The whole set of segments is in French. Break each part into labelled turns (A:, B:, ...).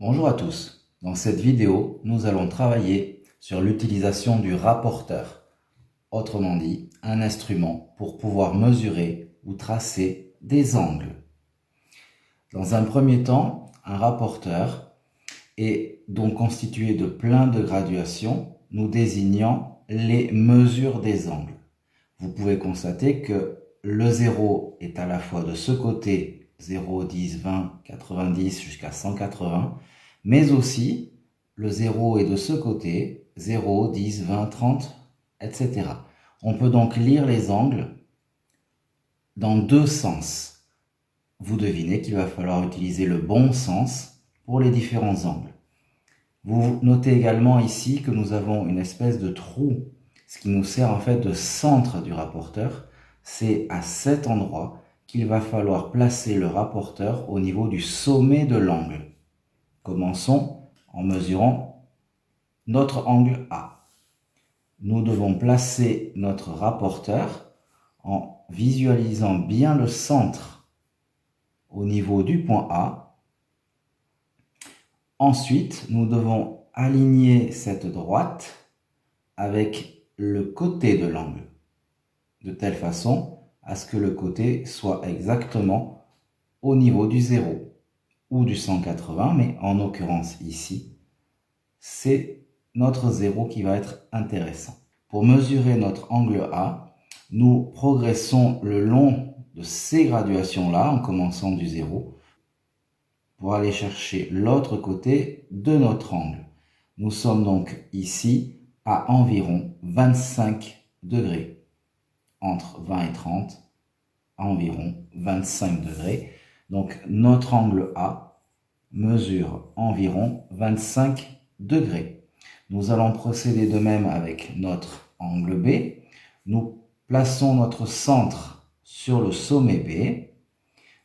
A: Bonjour à tous. Dans cette vidéo, nous allons travailler sur l'utilisation du rapporteur. Autrement dit, un instrument pour pouvoir mesurer ou tracer des angles. Dans un premier temps, un rapporteur est donc constitué de plein de graduations, nous désignant les mesures des angles. Vous pouvez constater que le 0 est à la fois de ce côté 0, 10, 20, 90 jusqu'à 180, mais aussi le 0 est de ce côté 0, 10, 20, 30, etc. On peut donc lire les angles dans deux sens. Vous devinez qu'il va falloir utiliser le bon sens pour les différents angles. Vous notez également ici que nous avons une espèce de trou, ce qui nous sert en fait de centre du rapporteur. C'est à cet endroit qu'il va falloir placer le rapporteur au niveau du sommet de l'angle. Commençons en mesurant notre angle A. Nous devons placer notre rapporteur en visualisant bien le centre au niveau du point A. Ensuite, nous devons aligner cette droite avec le côté de l'angle, de telle façon à ce que le côté soit exactement au niveau du 0 ou du 180, mais en l'occurrence ici, c'est notre 0 qui va être intéressant. Pour mesurer notre angle A, nous progressons le long de ces graduations-là, en commençant du 0, pour aller chercher l'autre côté de notre angle. Nous sommes donc ici à environ 25 degrés. Entre 20 et 30, à environ 25 degrés. Donc notre angle A mesure environ 25 degrés. Nous allons procéder de même avec notre angle B. Nous plaçons notre centre sur le sommet B.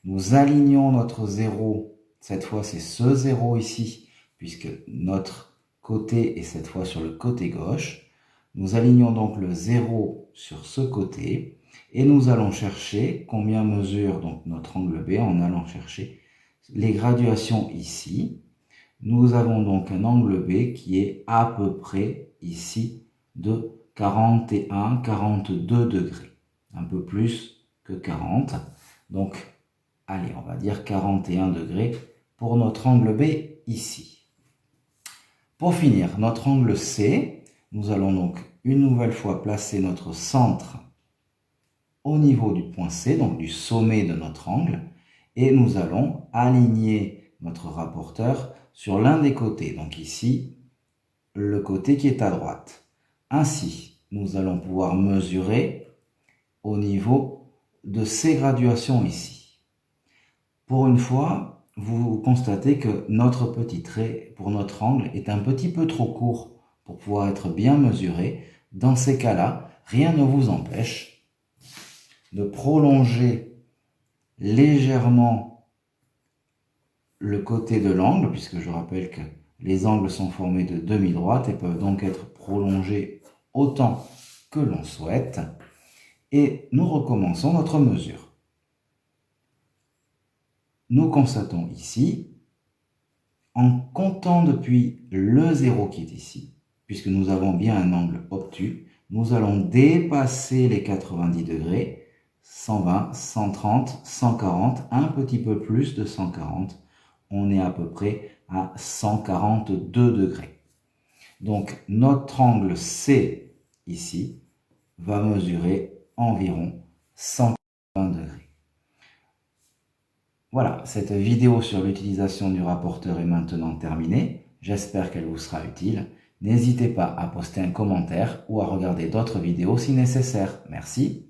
A: Nous alignons notre 0. Cette fois, c'est ce 0 ici, puisque notre côté est cette fois sur le côté gauche. Nous alignons donc le 0 sur ce côté et nous allons chercher combien mesure donc notre angle B en allant chercher les graduations ici. Nous avons donc un angle B qui est à peu près ici de 41-42 degrés. Un peu plus que 40. Donc, allez, on va dire 41 degrés pour notre angle B ici. Pour finir, notre angle C, nous allons donc une nouvelle fois placer notre centre au niveau du point C, donc du sommet de notre angle, et nous allons aligner notre rapporteur sur l'un des côtés, donc ici, le côté qui est à droite. Ainsi, nous allons pouvoir mesurer au niveau de ces graduations ici. Pour une fois, vous constatez que notre petit trait pour notre angle est un petit peu trop court pour pouvoir être bien mesuré. Dans ces cas-là, rien ne vous empêche de prolonger légèrement le côté de l'angle, puisque je rappelle que les angles sont formés de demi-droites et peuvent donc être prolongés autant que l'on souhaite. Et nous recommençons notre mesure. Nous constatons ici, en comptant depuis le 0 qui est ici, puisque nous avons bien un angle obtus, nous allons dépasser les 90 degrés, 120, 130, 140, un petit peu plus de 140. On est à peu près à 142 degrés. Donc notre angle C ici va mesurer environ 180 degrés. Voilà, cette vidéo sur l'utilisation du rapporteur est maintenant terminée. J'espère qu'elle vous sera utile. N'hésitez pas à poster un commentaire ou à regarder d'autres vidéos si nécessaire. Merci.